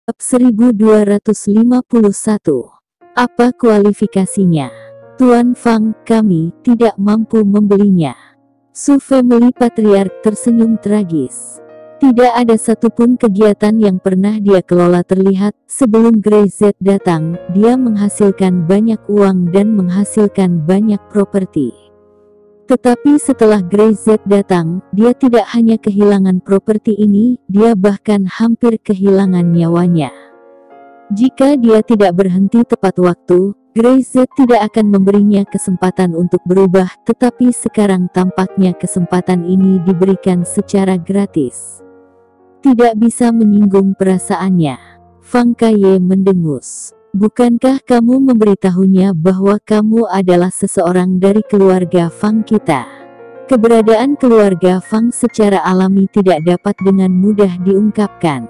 Bab 1251. Apa kualifikasinya? Tuan Fang, kami tidak mampu membelinya. Su Family Patriarch tersenyum tragis. Tidak ada satupun kegiatan yang pernah dia kelola terlihat. Sebelum Grey Z datang, dia menghasilkan banyak uang dan menghasilkan banyak properti. Tetapi setelah Grey Z datang, dia tidak hanya kehilangan properti ini, dia bahkan hampir kehilangan nyawanya. Jika dia tidak berhenti tepat waktu, Grey Z tidak akan memberinya kesempatan untuk berubah, tetapi sekarang tampaknya kesempatan ini diberikan secara gratis. Tidak bisa menyinggung perasaannya. Fang Kaye mendengus. Bukankah kamu memberitahunya bahwa kamu adalah seseorang dari keluarga Fang kita? Keberadaan keluarga Fang secara alami tidak dapat dengan mudah diungkapkan.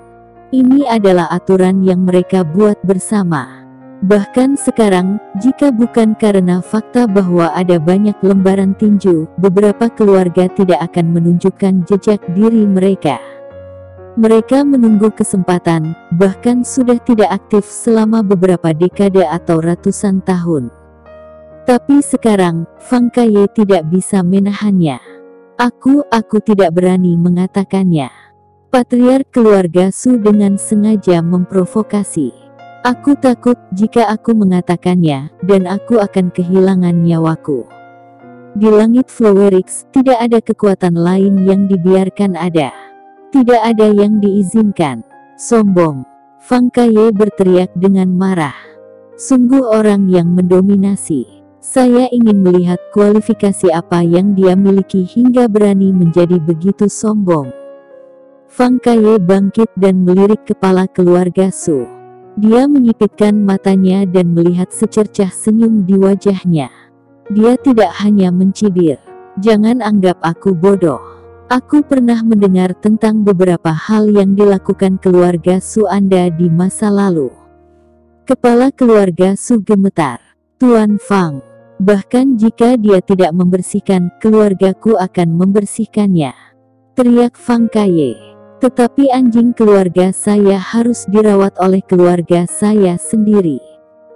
Ini adalah aturan yang mereka buat bersama. Bahkan sekarang, jika bukan karena fakta bahwa ada banyak lembaran tinju, beberapa keluarga tidak akan menunjukkan jejak diri mereka. Mereka menunggu kesempatan, bahkan sudah tidak aktif selama beberapa dekade atau ratusan tahun. Tapi sekarang, Fang Kaye tidak bisa menahannya. Aku tidak berani mengatakannya. Patriark keluarga Su dengan sengaja memprovokasi. Aku takut jika aku mengatakannya, dan aku akan kehilangan nyawaku. Di langit Flowerix, tidak ada kekuatan lain yang dibiarkan ada. Tidak ada yang diizinkan. Sombong. Fang Kaye berteriak dengan marah. Sungguh orang yang mendominasi. Saya ingin melihat kualifikasi apa yang dia miliki hingga berani menjadi begitu sombong. Fang Kaye bangkit dan melirik kepala keluarga Su. Dia menyipitkan matanya dan melihat secercah senyum di wajahnya. Dia tidak hanya mencibir. Jangan anggap aku bodoh. Aku pernah mendengar tentang beberapa hal yang dilakukan keluarga Su Anda di masa lalu. Kepala keluarga Su gemetar. Tuan Fang. Bahkan jika dia tidak membersihkan, keluargaku akan membersihkannya. Teriak Fang Kaye. Tetapi anjing keluarga saya harus dirawat oleh keluarga saya sendiri.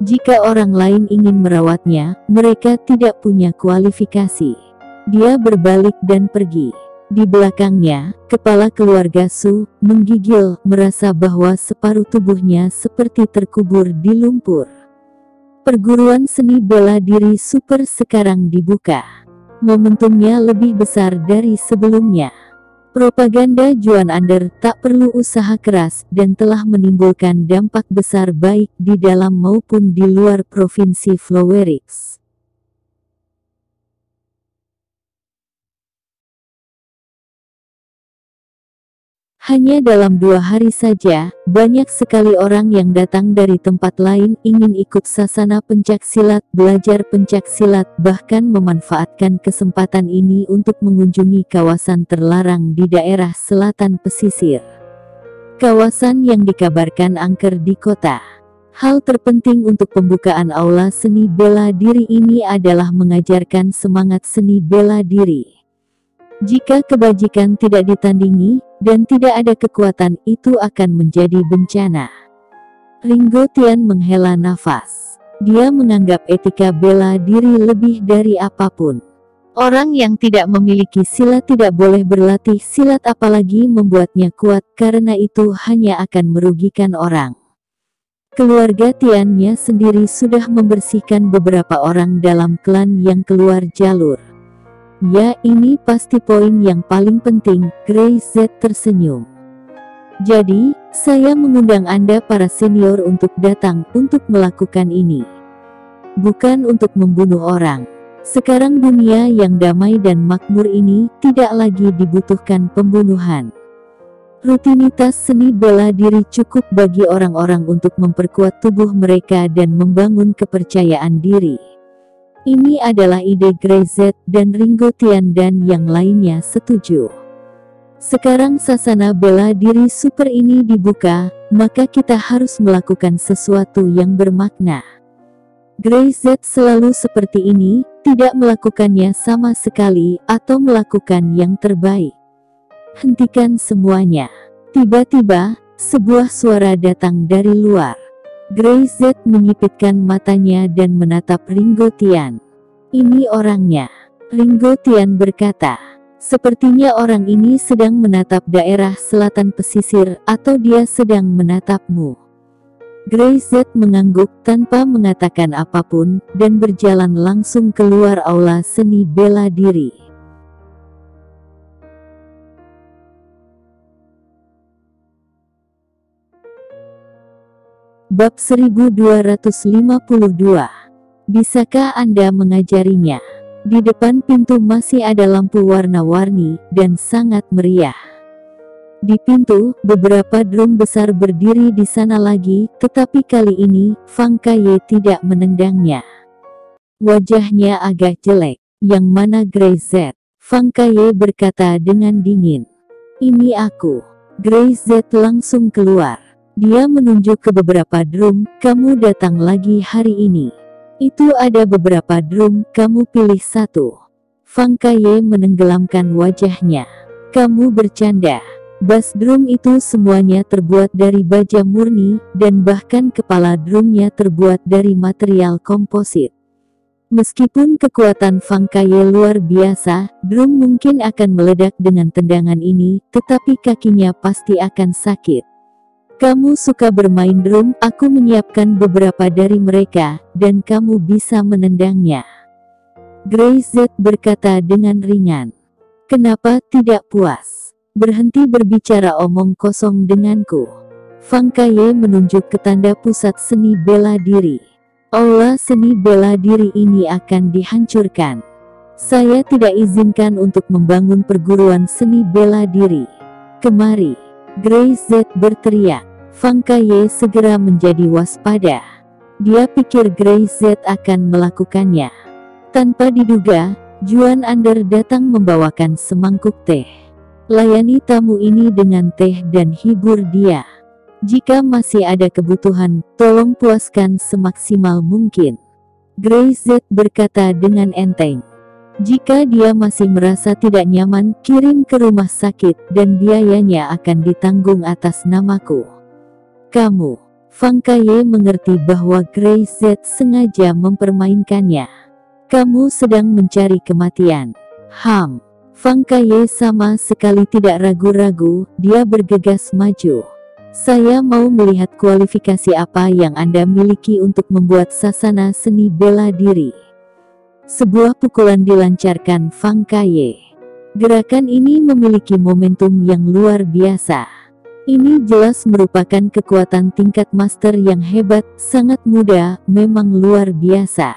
Jika orang lain ingin merawatnya, mereka tidak punya kualifikasi. Dia berbalik dan pergi. Di belakangnya, kepala keluarga Su menggigil, merasa bahwa separuh tubuhnya seperti terkubur di lumpur. Perguruan seni bela diri super sekarang dibuka. Momentumnya lebih besar dari sebelumnya. Propaganda Juan Under tak perlu usaha keras dan telah menimbulkan dampak besar baik di dalam maupun di luar provinsi Flowerix. Hanya dalam 2 hari saja, banyak sekali orang yang datang dari tempat lain ingin ikut sasana pencaksilat, belajar pencaksilat, bahkan memanfaatkan kesempatan ini untuk mengunjungi kawasan terlarang di daerah selatan pesisir. Kawasan yang dikabarkan angker di kota. Hal terpenting untuk pembukaan aula seni bela diri ini adalah mengajarkan semangat seni bela diri. Jika kebajikan tidak ditandingi, dan tidak ada kekuatan, itu akan menjadi bencana. Ringo Tian menghela nafas. Dia menganggap etika bela diri lebih dari apapun. Orang yang tidak memiliki silat tidak boleh berlatih silat apalagi membuatnya kuat, karena itu hanya akan merugikan orang. Keluarga Tiannya sendiri sudah membersihkan beberapa orang dalam klan yang keluar jalur. Ya, ini pasti poin yang paling penting, Grey Z tersenyum. Jadi, saya mengundang Anda para senior untuk datang untuk melakukan ini. Bukan untuk membunuh orang. Sekarang dunia yang damai dan makmur ini tidak lagi dibutuhkan pembunuhan. Rutinitas seni bela diri cukup bagi orang-orang untuk memperkuat tubuh mereka dan membangun kepercayaan diri. Ini adalah ide Grey Z dan Ringo Tian dan yang lainnya setuju. Sekarang sasana bela diri super ini dibuka, maka kita harus melakukan sesuatu yang bermakna. Grey Z selalu seperti ini, tidak melakukannya sama sekali, atau melakukan yang terbaik. Hentikan semuanya. Tiba-tiba, Sebuah suara datang dari luar. Grey Z menyipitkan matanya dan menatap Ringo Tian. Ini orangnya. Ringo Tian berkata. Sepertinya orang ini sedang menatap daerah selatan pesisir atau dia sedang menatapmu. Grey Z mengangguk tanpa mengatakan apapun dan berjalan langsung keluar aula seni bela diri. Bab 1252. Bisakah Anda mengajarinya? Di depan pintu masih ada lampu warna-warni dan sangat meriah. Di pintu, beberapa drum besar berdiri di sana lagi, tetapi kali ini, Fang Kaye tidak menendangnya. Wajahnya agak jelek. Yang mana Grey Z? Fang Kaye berkata dengan dingin. Ini aku. Grey Z langsung keluar. Dia menunjuk ke beberapa drum, kamu datang lagi hari ini. Itu ada beberapa drum, kamu pilih satu. Fang Kaye menenggelamkan wajahnya. Kamu bercanda. Bass drum itu semuanya terbuat dari baja murni, dan bahkan kepala drumnya terbuat dari material komposit. Meskipun kekuatan Fang Kaye luar biasa, drum mungkin akan meledak dengan tendangan ini, tetapi kakinya pasti akan sakit. Kamu suka bermain drum, aku menyiapkan beberapa dari mereka, dan kamu bisa menendangnya. Grey Z berkata dengan ringan. Kenapa tidak puas? Berhenti berbicara omong kosong denganku. Fang Kaye menunjuk ke tanda pusat seni bela diri. Aula seni bela diri ini akan dihancurkan. Saya tidak izinkan untuk membangun perguruan seni bela diri. Kemari. Grey Z berteriak. Fang Kaye segera menjadi waspada. Dia pikir Grey Z akan melakukannya. Tanpa diduga, Juan Ander datang membawakan semangkuk teh. Layani tamu ini dengan teh dan hibur dia. Jika masih ada kebutuhan, tolong puaskan semaksimal mungkin. Grey Z berkata dengan enteng. Jika dia masih merasa tidak nyaman, kirim ke rumah sakit dan biayanya akan ditanggung atas namaku. Kamu. Fang Kaye mengerti bahwa Grey Z sengaja mempermainkannya. Kamu sedang mencari kematian. Fang Kaye sama sekali tidak ragu-ragu, dia bergegas maju. Saya mau melihat kualifikasi apa yang Anda miliki untuk membuat sasana seni bela diri. Sebuah pukulan dilancarkan Fang Kaye. Gerakan ini memiliki momentum yang luar biasa. Ini jelas merupakan kekuatan tingkat master yang hebat, sangat muda, memang luar biasa.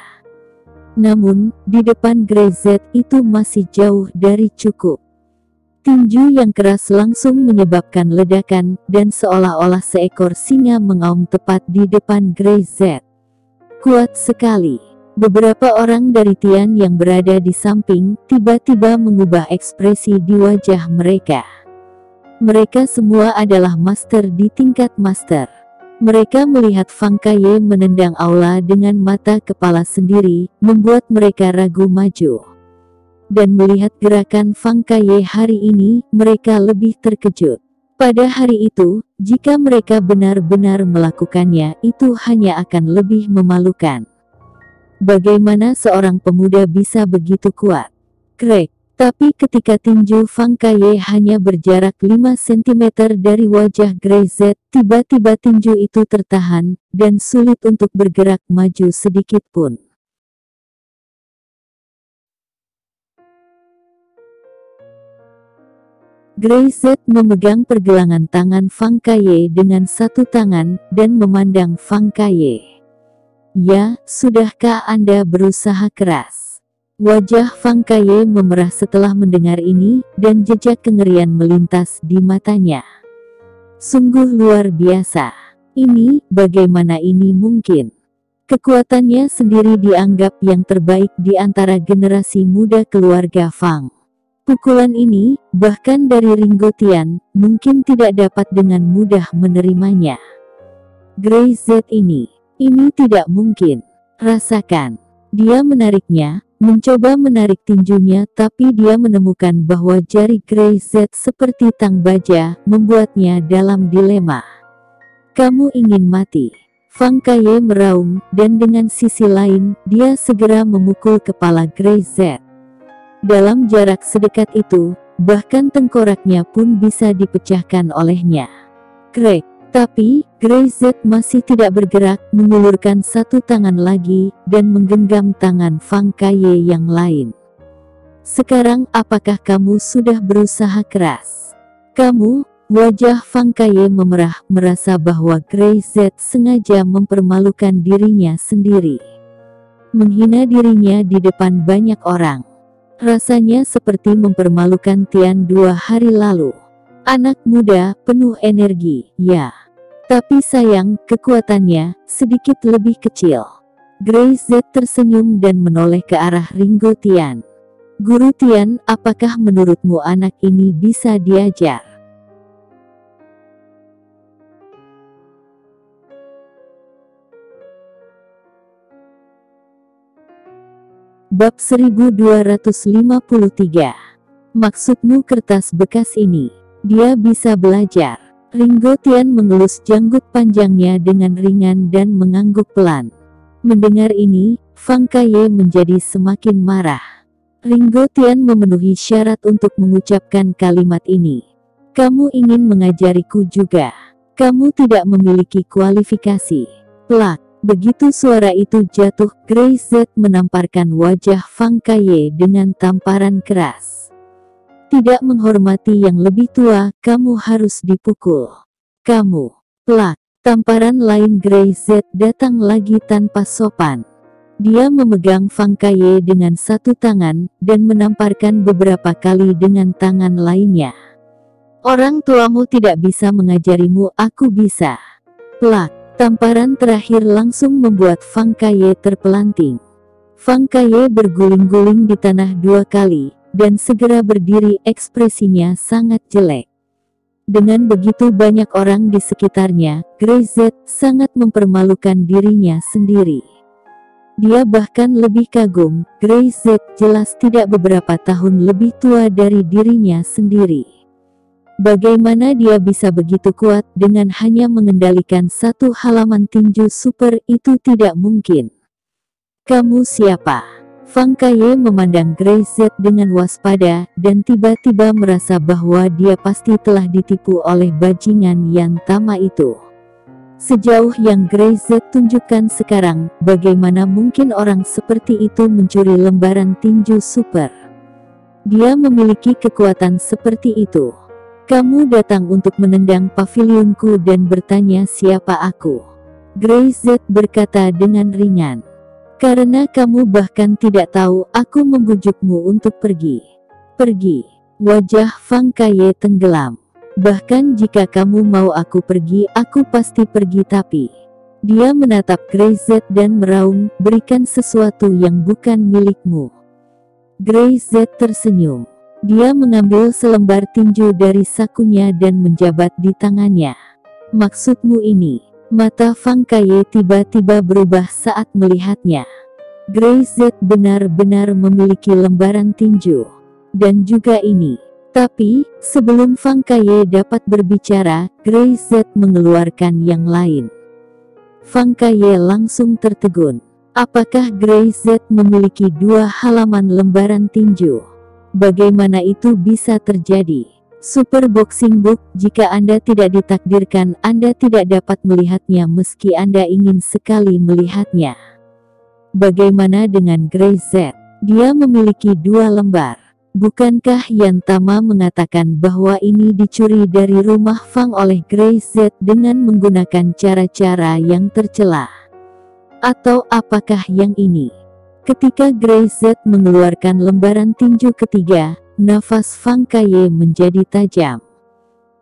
Namun, di depan Grey Z itu masih jauh dari cukup. Tinju yang keras langsung menyebabkan ledakan, dan seolah-olah seekor singa mengaum tepat di depan Grey Z. Kuat sekali. Beberapa orang dari Tian yang berada di samping, tiba-tiba mengubah ekspresi di wajah mereka. Mereka semua adalah master di tingkat master. Mereka melihat Fang Kaye menendang aula dengan mata kepala sendiri, membuat mereka ragu maju. Dan melihat gerakan Fang Kaye hari ini, mereka lebih terkejut. Pada hari itu, jika mereka benar-benar melakukannya, itu hanya akan lebih memalukan. Bagaimana seorang pemuda bisa begitu kuat? Krek. Tapi ketika tinju Fang Kaye hanya berjarak 5 cm dari wajah Grey Z, tiba-tiba tinju itu tertahan, dan sulit untuk bergerak maju sedikit pun. Grey Z memegang pergelangan tangan Fang Kaye dengan satu tangan, dan memandang Fang Kaye. Ya, sudahkah Anda berusaha keras? Wajah Fang Kaye memerah setelah mendengar ini, dan jejak kengerian melintas di matanya. Sungguh luar biasa. Ini, bagaimana ini mungkin? Kekuatannya sendiri dianggap yang terbaik di antara generasi muda keluarga Fang. Pukulan ini, bahkan dari Ringo Tian, mungkin tidak dapat dengan mudah menerimanya. Grey Z ini tidak mungkin. Rasakan. Dia menariknya, mencoba menarik tinjunya, tapi dia menemukan bahwa jari Grey Z seperti tang baja, membuatnya dalam dilema. Kamu ingin mati? Fang Kaye meraung, dan dengan sisi lain, dia segera memukul kepala Grey Z. Dalam jarak sedekat itu, bahkan tengkoraknya pun bisa dipecahkan olehnya. Krek, tapi Grey Z masih tidak bergerak, mengulurkan satu tangan lagi, dan menggenggam tangan Fang Kaye yang lain. Sekarang apakah kamu sudah berusaha keras? Kamu? Wajah Fang Kaye memerah, merasa bahwa Grey Z sengaja mempermalukan dirinya sendiri. Menghina dirinya di depan banyak orang. Rasanya seperti mempermalukan Tian 2 hari lalu. Anak muda, penuh energi, ya. Tapi sayang, kekuatannya sedikit lebih kecil. Grey Z tersenyum dan menoleh ke arah Ringo Tian. Guru Tian, apakah menurutmu anak ini bisa diajar? Bab 1253. Maksudmu kertas bekas ini? Dia bisa belajar. Ringo Tian mengelus janggut panjangnya dengan ringan dan mengangguk pelan. Mendengar ini, Fang Kaye menjadi semakin marah. Ringo Tian memenuhi syarat untuk mengucapkan kalimat ini. Kamu ingin mengajariku juga. Kamu tidak memiliki kualifikasi. Plak. Begitu suara itu jatuh, Grey Z menamparkan wajah Fang Kaye dengan tamparan keras. Tidak menghormati yang lebih tua, kamu harus dipukul. Kamu. Plak. Tamparan lain Grey Z datang lagi tanpa sopan. Dia memegang Fang Kaye dengan satu tangan, dan menamparkan beberapa kali dengan tangan lainnya. Orang tuamu tidak bisa mengajarimu, aku bisa. Plak. Tamparan terakhir langsung membuat Fang Kaye terpelanting. Fang Kaye berguling-guling di tanah 2 kali, dan segera berdiri, ekspresinya sangat jelek. Dengan begitu banyak orang di sekitarnya, Grey Z sangat mempermalukan dirinya sendiri. Dia bahkan lebih kagum, Grey Z jelas tidak beberapa tahun lebih tua dari dirinya sendiri. Bagaimana dia bisa begitu kuat dengan hanya mengendalikan satu halaman tinju super? Itu tidak mungkin. Kamu siapa? Fang Kaye memandang Grey Z dengan waspada, dan tiba-tiba merasa bahwa dia pasti telah ditipu oleh bajingan yang Tama itu. Sejauh yang Grey Z tunjukkan sekarang, bagaimana mungkin orang seperti itu mencuri lembaran tinju super? Dia memiliki kekuatan seperti itu. Kamu datang untuk menendang pavilionku dan bertanya siapa aku. Grey Z berkata dengan ringan. Karena kamu bahkan tidak tahu, aku membujukmu untuk pergi. Pergi. Wajah Fang Kaye tenggelam. Bahkan jika kamu mau aku pergi, aku pasti pergi, tapi... Dia menatap Grey Z dan meraung, berikan sesuatu yang bukan milikmu. Grey Z tersenyum. Dia mengambil selembar tinju dari sakunya dan menjabat di tangannya. Maksudmu ini? Mata Fang Kaye tiba-tiba berubah saat melihatnya. Grey Z benar-benar memiliki lembaran tinju. Dan juga ini. Tapi, sebelum Fang Kaye dapat berbicara, Grey Z mengeluarkan yang lain. Fang Kaye langsung tertegun. Apakah Grey Z memiliki 2 halaman lembaran tinju? Bagaimana itu bisa terjadi? Super Boxing Book, jika Anda tidak ditakdirkan, Anda tidak dapat melihatnya meski Anda ingin sekali melihatnya. Bagaimana dengan Grey Z? Dia memiliki 2 lembar. Bukankah Yan Tama mengatakan bahwa ini dicuri dari rumah Fang oleh Grey Z dengan menggunakan cara-cara yang tercela? Atau apakah yang ini? Ketika Grey Z mengeluarkan lembaran tinju ketiga, nafas Fang Kaye menjadi tajam.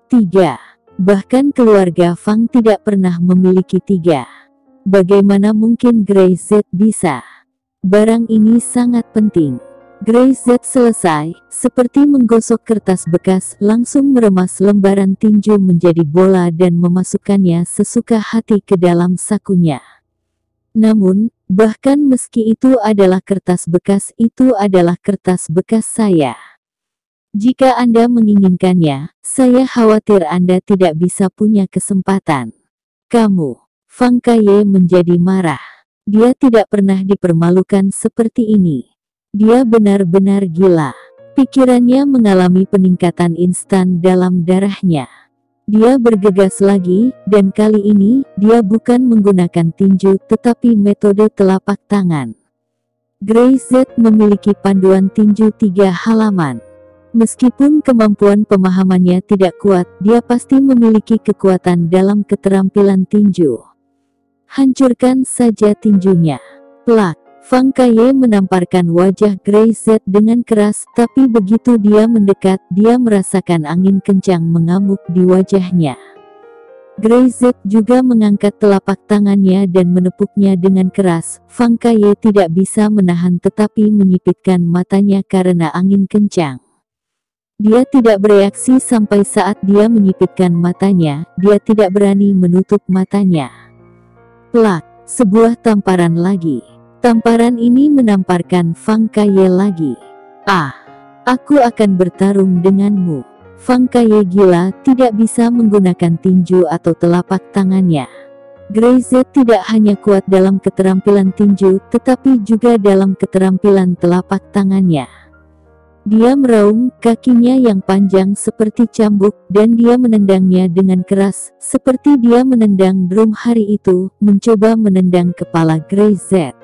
3. Bahkan keluarga Fang tidak pernah memiliki 3. Bagaimana mungkin Grey Z bisa? Barang ini sangat penting. Grey Z selesai, seperti menggosok kertas bekas, langsung meremas lembaran tinju menjadi bola dan memasukkannya sesuka hati ke dalam sakunya. Namun, Bahkan meski itu adalah kertas bekas, itu adalah kertas bekas saya. Jika Anda menginginkannya, saya khawatir Anda tidak bisa punya kesempatan. Kamu. Fang Kaye menjadi marah. Dia tidak pernah dipermalukan seperti ini. Dia benar-benar gila. Pikirannya mengalami peningkatan instan dalam darahnya. Dia bergegas lagi, dan kali ini, dia bukan menggunakan tinju tetapi metode telapak tangan. Grey Z memiliki panduan tinju 3 halaman. Meskipun kemampuan pemahamannya tidak kuat, dia pasti memiliki kekuatan dalam keterampilan tinju. Hancurkan saja tinjunya. Plak. Fang Kaye menamparkan wajah Grey Z dengan keras, tapi begitu dia mendekat, dia merasakan angin kencang mengamuk di wajahnya. Grey Z juga mengangkat telapak tangannya dan menepuknya dengan keras. Fang Kaye tidak bisa menahan tetapi menyipitkan matanya karena angin kencang. Dia tidak bereaksi sampai saat dia menyipitkan matanya, dia tidak berani menutup matanya. Plak. Sebuah tamparan lagi. Tamparan ini menamparkan Fang Kaye lagi. Aku akan bertarung denganmu. Fang Kaye gila, tidak bisa menggunakan tinju atau telapak tangannya. Grey Z tidak hanya kuat dalam keterampilan tinju, tetapi juga dalam keterampilan telapak tangannya. Dia meraung, kakinya yang panjang seperti cambuk, dan dia menendangnya dengan keras, seperti dia menendang drum hari itu, mencoba menendang kepala Grey Z.